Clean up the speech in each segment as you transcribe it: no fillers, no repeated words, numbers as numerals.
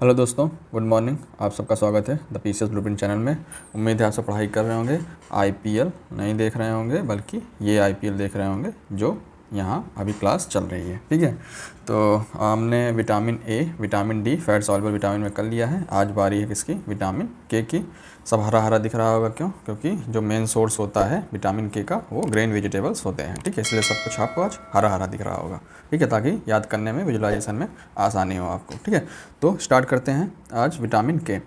Hello दोस्तों, good morning. आप सबका स्वागत है द पीसीएस ब्लूप्रिंट चैनल में। उम्मीद है आप सब पढ़ाई कर रहे होंगे, आईपीएल नहीं देख रहे होंगे, बल्कि ये आईपीएल देख रहे होंगे जो यहाँ अभी क्लास चल रही है। ठीक है, तो हमने vitamin A, vitamin D, fat soluble vitamin में कर लिया है। आज बारी है किसकी? विटामिन के की। सब हरा हरा दिख रहा होगा, क्यों? क्योंकि जो मेन सोर्स होता है विटामिन के का वो ग्रेन वेजिटेबल्स होते हैं। ठीक है, इसलिए सब कुछ आपको आज हरा हरा दिख रहा होगा। ठीक है, ताकि याद करने में, विजुलाइजेशन में आसानी हो आपको। ठीक है, तो स्टार्ट करते हैं आज विटामिन के।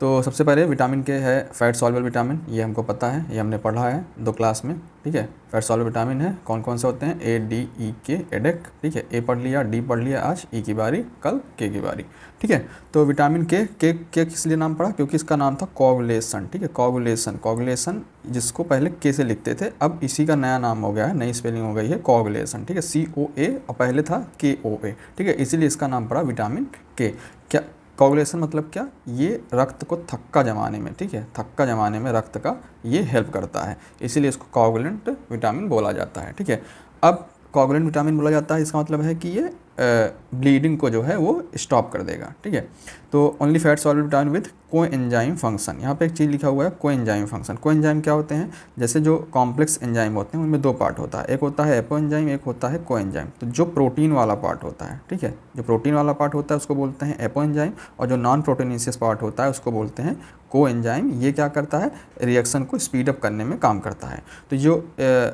तो सबसे पहले विटामिन के है फैट सॉल्युबल विटामिन। ये हमको पता है, ये हमने पढ़ा है 2 क्लास में। ठीक है, फैट सॉल्युबल विटामिन है कौन कौन से होते हैं? ए, डी, ई, के, एडेक। ठीक है, ए पढ़ लिया, डी पढ़ लिया, आज ई की बारी, कल के की बारी। ठीक है, तो विटामिन के किस लिए नाम पड़ा? क्योंकि इसका नाम था कोगुलेशन। ठीक है, कोगुलेशन जिसको पहले के से लिखते थे, अब इसी का नया नाम हो गया है, नई स्पेलिंग हो गई है कोगुलेशन। ठीक है, COA और पहले था KOA। ठीक है, इसीलिए इसका नाम पड़ा विटामिन के। क्या कोगुलेशन मतलब क्या? ये रक्त को थक्का जमाने में, ठीक है, थक्का जमाने में रक्त का ये हेल्प करता है, इसीलिए इसको कोगुलेंट विटामिन बोला जाता है। ठीक है, अब कोगुलेंट विटामिन बोला जाता है, इसका मतलब है कि ये ब्लीडिंग को जो है वो स्टॉप कर देगा। ठीक है, तो only fat soluble vitamin with coenzyme function. यहाँ पे एक चीज़ लिखा हुआ है कोएंजाइम फंक्शन। कोएंजाइम क्या होते हैं? जैसे जो कॉम्प्लेक्स एंजाइम होते हैं उनमें 2 पार्ट होता है, एक होता है एपोएंजाइम, एक होता है कोएंजाइम। तो जो प्रोटीन वाला पार्ट होता है, ठीक है, जो प्रोटीन वाला पार्ट होता है उसको बोलते हैं एपोएंजाइम, और जो नॉन प्रोटीनेशियस पार्ट होता है उसको बोलते हैं कोएंजाइम। ये क्या करता है? रिएक्शन को स्पीड अप करने में काम करता है। तो जो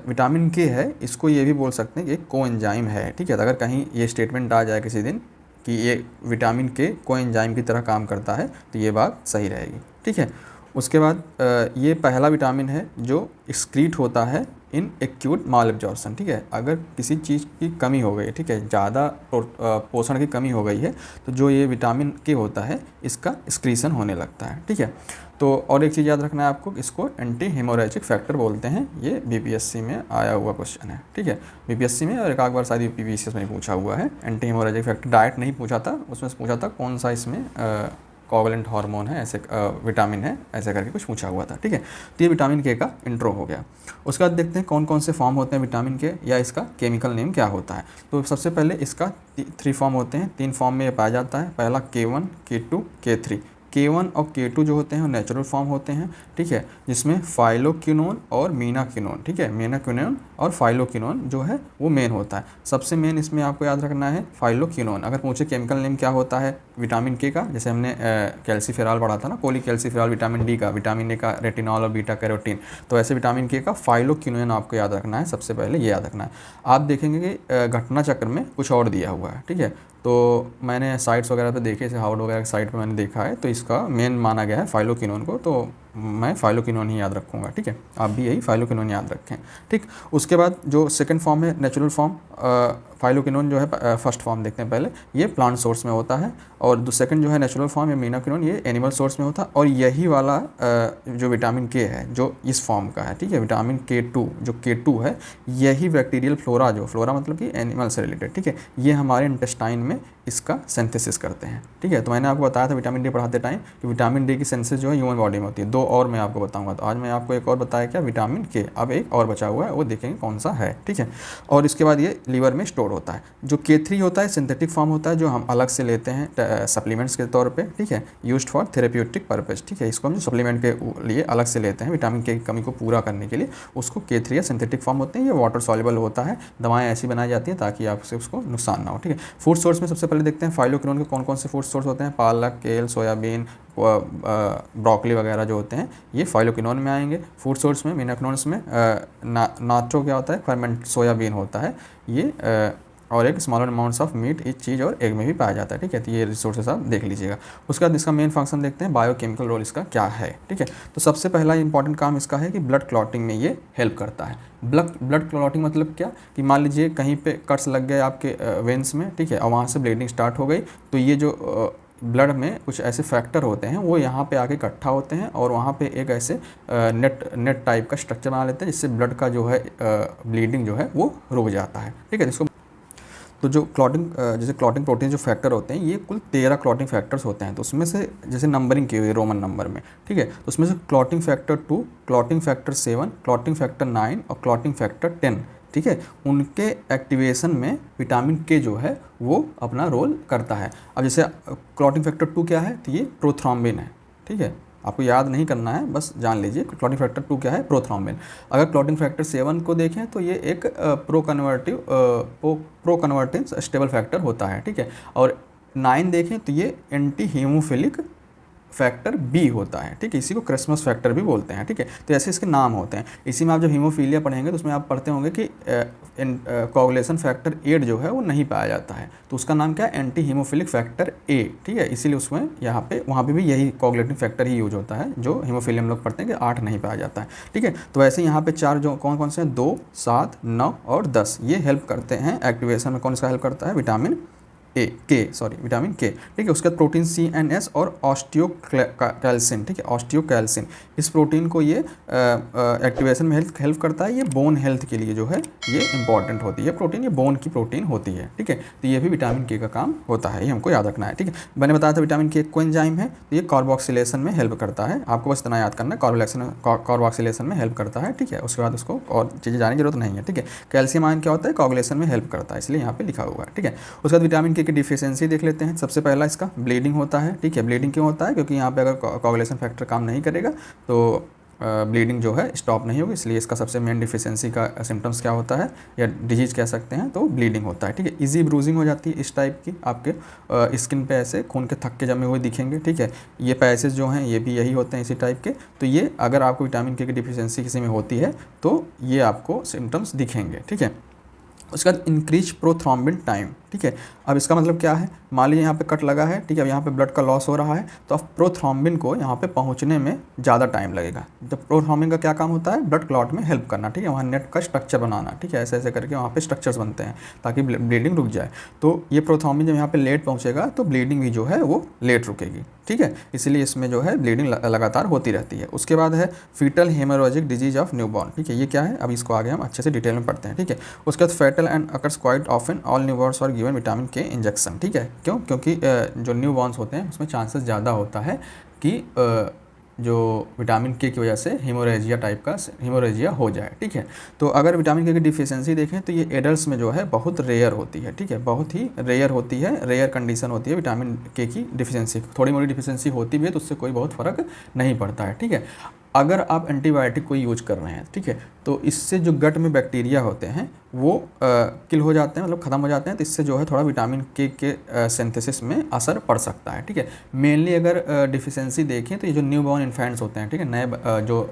विटामिन के है, इसको ये भी बोल सकते हैं कि एक कोएंजाइम है। ठीक है, तो अगर कहीं ये स्टेटमेंट आ जाए किसी दिन कि ये विटामिन के कोएंजाइम की तरह काम करता है, तो ये बात सही रहेगी। ठीक है, उसके बाद ये पहला विटामिन है जो एक्सक्रीट होता है इन एक्यूट माल एब्जॉर्प्शन। ठीक है, अगर किसी चीज़ की कमी हो गई, ठीक है, ज़्यादा पोषण की कमी हो गई है, तो जो ये विटामिन के होता है इसका एक्सक्रीशन होने लगता है। ठीक है, तो और एक चीज़ याद रखना है आपको, इसको एंटी हेमोरेजिक फैक्टर बोलते हैं। ये बीपीएससी में आया हुआ क्वेश्चन है। ठीक है, बीपीएससी में और एक आध बार शायद यूपीपीसीएस में पूछा हुआ है। एंटी हेमोरेजिक फैक्टर डायरेक्ट नहीं पूछा था, उसमें पूछा था कौन सा इसमें कोवलेंट हार्मोन है, ऐसे विटामिन है, ऐसे करके कुछ पूछा हुआ था। ठीक है, तो ये विटामिन के का इंट्रो हो गया। उसके बाद देखते हैं कौन कौन से फॉर्म होते हैं विटामिन के, या इसका केमिकल नेम क्या होता है। तो सबसे पहले इसका 3 फॉर्म होते हैं, 3 फॉर्म में ये पाया जाता है। पहला K1, K2, K3। K1 और K2 जो होते हैं वो नेचुरल फॉर्म होते हैं। ठीक है, जिसमें फाइलोक्विनोन और मीनाक्विनोन, ठीक है, मीनाक्विनोन और फाइलोक्विनोन जो है वो मेन होता है। सबसे मेन इसमें आपको याद रखना है फाइलोक्विनोन। अगर पूछे केमिकल नेम क्या होता है विटामिन के का, जैसे हमने कैल्सीफेरॉल पढ़ा था ना, पॉलीकैल्सीफेरॉल विटामिन डी का, विटामिन ए का रेटिनॉल और बीटा कैरोटीन, तो ऐसे विटामिन के का फाइलोक्विनोन आपको याद रखना है। सबसे पहले ये याद रखना है। आप देखेंगे कि घटना चक्र में कुछ और दिया हुआ है। ठीक है, तो मैंने साइट्स वगैरह पे देखे, जैसे हार्वर्ड वगैरह की साइट पे मैंने देखा है, तो इसका मेन माना गया है फाइलोक्विनोन को, तो मैं फाइलोक्विनोन ही याद रखूँगा। ठीक है, आप भी यही फाइलोक्विनोन याद रखें। ठीक, उसके बाद जो सेकंड फॉर्म है नेचुरल फॉर्म, फाइलोक्विनोन जो है फर्स्ट फॉर्म देखते हैं पहले, ये प्लांट सोर्स में होता है, और सेकंड जो है नेचुरल फॉर्म, ये मीनाक्विनोन, ये एनिमल सोर्स में होता है। और यही वाला जो विटामिन के है जो इस फॉर्म का है, ठीक है, विटामिन K2 जो K2 है, यही बैक्टीरियल फ्लोरा, जो फ्लोरा मतलब कि एनिमल से रिलेटेड, ठीक है, ये हमारे इंटेस्टाइन में इसका सिंथेसिस करते हैं। ठीक है, तो मैंने आपको बताया था विटामिन डी पढ़ाते टाइम कि विटामिन डी की सिंथेसिस जो है ह्यूमन बॉडी में होती है। 2 और मैं आपको बताऊंगा, तो आज मैं आपको एक और बताया क्या, विटामिन के। अब एक और बचा हुआ है, वो देखेंगे कौन सा है। ठीक है, और इसके बाद ये लीवर में स्टोर होता है। जो K3 होता है सिंथेटिक फॉर्म होता है, जो हम अलग से लेते हैं सप्लीमेंट्स के तौर पे। ठीक है, यूज्ड फॉर थेरेप्यूटिक पर्पज। ठीक है, इसको हम जो सप्लीमेंट के लिए अलग से लेते हैं विटामिन के की कमी को पूरा करने के लिए, उसको K3 या सिंथेटिक फॉर्म होते हैं। ये वाटर सॉल्युबल होता है, दवाएं ऐसी बनाई जाती हैं ताकि आपसे उसको नुकसान ना हो। ठीक है, फूड सोर्स में सबसे पहले देखते हैं फाइलोक्विनोन के कौन कौन से फूड सोर्स होते हैं। पालक, केल, सोयाबीन, ब्रोकली वगैरह जो होते हैं ये फाइलोक्विनोन में आएंगे। फूड सोर्स में मीनाक्विनोन्स में नाचो क्या होता है, फर्मेंट सोयाबीन होता है ये, और एक स्मॉलर अमाउंट्स ऑफ मीट, इस चीज़ और एग में भी पाया जाता है। ठीक है, तो ये रिसोर्सेज आप देख लीजिएगा। उसके बाद इसका मेन फंक्शन देखते हैं, बायोकेमिकल रोल इसका क्या है। ठीक है, तो सबसे पहला इंपॉर्टेंट काम इसका है कि ब्लड क्लॉटिंग में ये हेल्प करता है। ब्लड क्लॉटिंग मतलब क्या, कि मान लीजिए कहीं पे कट्स लग गए आपके वेंस में, ठीक है, और वहाँ से ब्लीडिंग स्टार्ट हो गई, तो ये जो ब्लड में कुछ ऐसे फैक्टर होते हैं वो यहाँ पे आके इकट्ठा होते हैं, और वहाँ पे एक ऐसे नेट टाइप का स्ट्रक्चर बना लेते हैं, जिससे ब्लड का जो है ब्लीडिंग जो है वो रुक जाता है। ठीक है, जिसको तो जो क्लॉटिंग जैसे क्लॉटिंग प्रोटीन जो फैक्टर होते हैं, ये कुल 13 क्लॉटिंग फैक्टर्स होते हैं। तो उसमें से जैसे नंबरिंग की हुई है रोमन नंबर में, ठीक है, तो उसमें से clotting factor 2, clotting factor 7, clotting factor 9 और क्लॉटिंग फैक्टर 10, ठीक है, उनके एक्टिवेशन में विटामिन के जो है वो अपना रोल करता है। अब जैसे क्लॉटिंग फैक्टर 2 क्या है, तो ये प्रोथ्रोम्बिन है, ठीक है, आपको याद नहीं करना है, बस जान लीजिए क्लॉटिंग फैक्टर 2 क्या है, प्रोथ्रोम्बिन। अगर क्लॉटिंग फैक्टर 7 को देखें तो ये एक प्रो कन्वर्टिंग स्टेबल फैक्टर होता है, ठीक है, और 9 देखें तो ये एंटी हीमोफिलिक फैक्टर बी होता है, ठीक है, इसी को क्रिसमस फैक्टर भी बोलते हैं, ठीक है। तो ऐसे इसके नाम होते हैं। इसी में आप जब हीमोफीलिया पढ़ेंगे तो उसमें आप पढ़ते होंगे कि कोगुलेशन फैक्टर 8 जो है वो नहीं पाया जाता है, तो उसका नाम क्या है, एंटी हीमोफिलिक फैक्टर ए, ठीक है, इसीलिए उसमें यहाँ पे वहाँ पे भी यही कोगुलेटिंग फैक्टर ही यूज होता है, जो हीमोफीलिया हम लोग पढ़ते हैं कि 8 नहीं पाया जाता है, ठीक है। तो वैसे यहाँ पे 4 जो कौन कौन से हैं, 2, 7, 9 और 10, ये हेल्प करते हैं एक्टिवेशन में। कौन सा हेल्प करता है, विटामिन विटामिन के, ठीक है। उसके बाद प्रोटीन CNS और ऑस्टियोकैल्सिन, ठीक है, ऑस्टियोकैल्सिन, इस प्रोटीन को ये एक्टिवेशन में हेल्प करता है। ये बोन हेल्थ के लिए जो है ये इंपॉर्टेंट होती है प्रोटीन, ये बोन की प्रोटीन होती है, ठीक है। तो ये भी विटामिन के का काम होता है, ये हमको याद रखना है, ठीक है। मैंने बताया था विटामिन के कोएंजाइम है, तो ये कार्बोक्सिलेशन में हेल्प करता है, आपको बस इतना याद करना है, कार्बोक्सिलेशन में हेल्प करता है, ठीक है। उसके बाद उसको और चीज़ें जानने की जरूरत नहीं है, ठीक है। कैल्शियम आयन क्या होता है, कोगुलेशन में हेल्प करता है, इसलिए यहाँ पे लिखा हुआ है, ठीक है। उसके बाद विटामिन के की डिफिशियंसी देख लेते हैं। सबसे पहला इसका ब्लीडिंग होता है, ठीक है। ब्लीडिंग क्यों होता है, क्योंकि यहाँ पे अगर कोगुलेशन फैक्टर काम नहीं करेगा तो ब्लीडिंग जो है स्टॉप नहीं होगी, इसलिए इसका सबसे मेन डिफिशियंसी का सिम्टम्स क्या होता है या डिजीज कह सकते हैं, तो ब्लीडिंग होता है, ठीक है। इजी ब्रूजिंग हो जाती है इस टाइप की, आपके स्किन पे ऐसे खून के थक्के जमे हुए दिखेंगे, ठीक है। ये पैसेज जो हैं ये भी यही होते हैं इसी टाइप के, तो ये अगर आपको विटामिन के की डिफिशियंसी किसी में होती है तो ये आपको सिम्टम्स दिखेंगे, ठीक है। उसके बाद इंक्रीज प्रोथ्रोम्बिन टाइम, ठीक है। अब इसका मतलब क्या है, मान लीजिए यहाँ पे कट लगा है, ठीक है, अब यहाँ पे ब्लड का लॉस हो रहा है, तो अब प्रोथ्रोम्बिन को यहाँ पे पहुँचने में ज़्यादा टाइम लगेगा। जब प्रोथ्रोम्बिन का क्या काम होता है, ब्लड क्लॉट में हेल्प करना, ठीक है, वहाँ नेट का स्ट्रक्चर बनाना, ठीक है, ऐसे ऐसे करके वहाँ पे स्ट्रक्चर्स बनते हैं ताकि ब्लीडिंग रुक जाए। तो ये प्रोथ्रोम्बिन जब यहाँ पे लेट पहुँचेगा तो ब्लीडिंग भी जो है वो लेट रुकेगी, ठीक है, इसलिए इसमें जो है ब्लीडिंग लगातार होती रहती है। उसके बाद है foetal haemorrhagic disease of newborn, ठीक है, ये क्या है, अब इसको आगे हम अच्छे से डिटेल में पढ़ते हैं, ठीक है। उसके बाद fatal and occurs quite often all newborns are given vitamin K injection, ठीक है। क्यों, क्योंकि जो न्यूबॉर्न्स होते हैं उसमें चांसेस ज़्यादा होता है कि जो विटामिन के की वजह से हीमोरेजिया टाइप का हीमोरेजिया हो जाए, ठीक है। तो अगर विटामिन के की डिफिशियंसी देखें तो ये एडल्ट्स में जो है बहुत रेयर होती है, ठीक है, बहुत ही रेयर होती है, रेयर कंडीशन होती है विटामिन के की डिफिशियंसी। थोड़ी मोड़ी डिफिशियंसी होती भी है तो उससे कोई बहुत फ़र्क नहीं पड़ता है, ठीक है। अगर आप एंटीबायोटिक कोई यूज कर रहे हैं, ठीक है, तो इससे जो गट में बैक्टीरिया होते हैं वो किल हो जाते हैं, मतलब ख़त्म हो जाते हैं, तो इससे जो है थोड़ा विटामिन के सिंथेसिस में असर पड़ सकता है, ठीक है। मेनली अगर डिफिशियंसी देखें तो ये जो न्यूबॉर्न इन्फेंट्स होते हैं, ठीक है, नए जो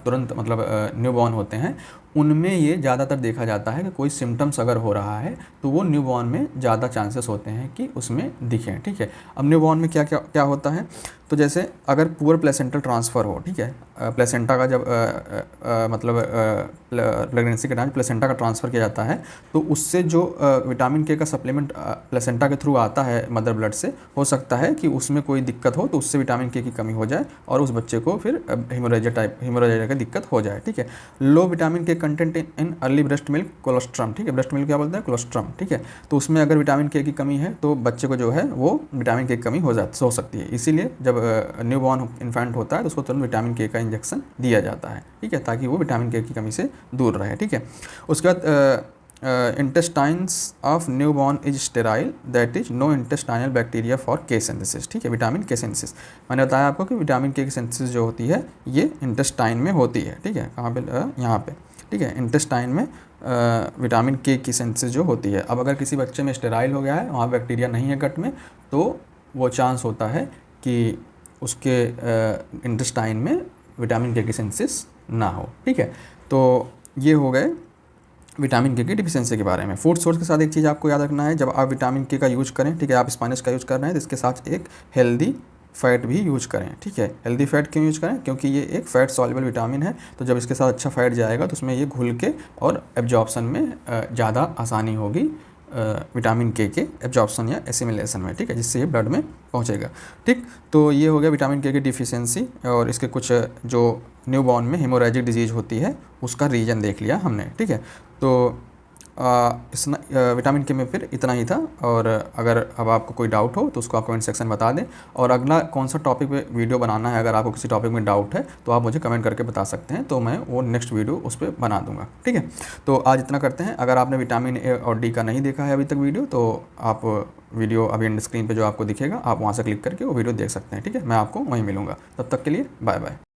तुरंत मतलब न्यूबॉर्न होते हैं, उनमें ये ज़्यादातर देखा जाता है कि कोई सिम्टम्स अगर हो रहा है तो वो न्यूबॉर्न में ज़्यादा चांसेस होते हैं कि उसमें दिखें, ठीक है। अब न्यूबॉर्न में क्या क्या क्या होता है, तो जैसे अगर पुअर प्लेसेंटल ट्रांसफ़र हो, ठीक है, प्लेसेंटा का जब मतलब प्रेगनेंसी के टाइम प्लेसेंटा का ट्रांसफ़र किया जाता है तो उससे जो विटामिन के का सप्लीमेंट प्लेसेंटा के थ्रू आता है मदर ब्लड से, हो सकता है कि उसमें कोई दिक्कत हो तो उससे विटामिन के की कमी हो जाए और उस बच्चे को फिर हीमोरेजिया की दिक्कत हो जाए, ठीक है। लो विटामिन के content in early breast milk colostrum, ठीक है, ब्रेस्ट मिल्क क्या बोलते हैं, कोलोस्ट्रम, ठीक है। तो उसमें अगर विटामिन के की कमी है तो बच्चे को जो है वो विटामिन के की कमी हो सकती है, इसीलिए जब न्यूबॉर्न इन्फेंट होता है तो उसको तुरंत विटामिन के का इंजेक्शन दिया जाता है, ठीक है, ताकि वो विटामिन के की कमी से दूर रहे, ठीक है। उसके बाद intestines of newborn is sterile, that is no intestinal bacteria for K synthesis, ठीक है, विटामिन के सिंथेसिस। मैंने बताया आपको कि विटामिन के की सिंथेसिस जो होती है ये इंटेस्टाइन में होती है, ठीक है, कहाँ पे, यहाँ पे, ठीक है, इंटेस्टाइन में विटामिन के की सिंथेसिस जो होती है। अब अगर किसी बच्चे में स्टेराइल हो गया है, वहाँ बैक्टीरिया नहीं है गट में, तो वो चांस होता है कि उसके इंटेस्टाइन में विटामिन के की सिंथेसिस ना हो, ठीक है। तो ये हो गए विटामिन के की डिफिशियंसी के बारे में। फूड सोर्स के साथ एक चीज़ आपको याद रखना है, जब आप विटामिन के का यूज करें, ठीक है, आप स्पाइनच का यूज कर रहे हैं तो इसके साथ एक हेल्दी फैट भी यूज करें, ठीक है। हेल्दी फैट क्यों यूज करें, क्योंकि ये एक फैट सॉल्युबल विटामिन है, तो जब इसके साथ अच्छा फैट जाएगा तो उसमें ये घुल के और एब्जॉर्प्शन में ज़्यादा आसानी होगी विटामिन के एब्जॉर्प्शन या एसिमिलेशन में, ठीक है, जिससे ये ब्लड में पहुंचेगा, ठीक। तो ये हो गया विटामिन के की डिफिशियंसी और इसके कुछ जो न्यूबॉर्न में हेमोरेजिक डिजीज होती है उसका रीजन देख लिया हमने, ठीक है। तो विटामिन के में फिर इतना ही था। और अगर अब आपको कोई डाउट हो तो उसको आप कमेंट सेक्शन में बता दें, और अगला कौन सा टॉपिक पे वीडियो बनाना है, अगर आपको किसी टॉपिक में डाउट है तो आप मुझे कमेंट करके बता सकते हैं, तो मैं वो नेक्स्ट वीडियो उस पर बना दूंगा। ठीक है, तो आज इतना करते हैं। अगर आपने विटामिन ए और डी का नहीं देखा है अभी तक वीडियो, तो आप वीडियो अभी एंड स्क्रीन पर जो आपको दिखेगा आप वहाँ से क्लिक करके वो वीडियो देख सकते हैं। ठीक है, मैं आपको वहीं मिलूँगा, तब तक के लिए बाय बाय।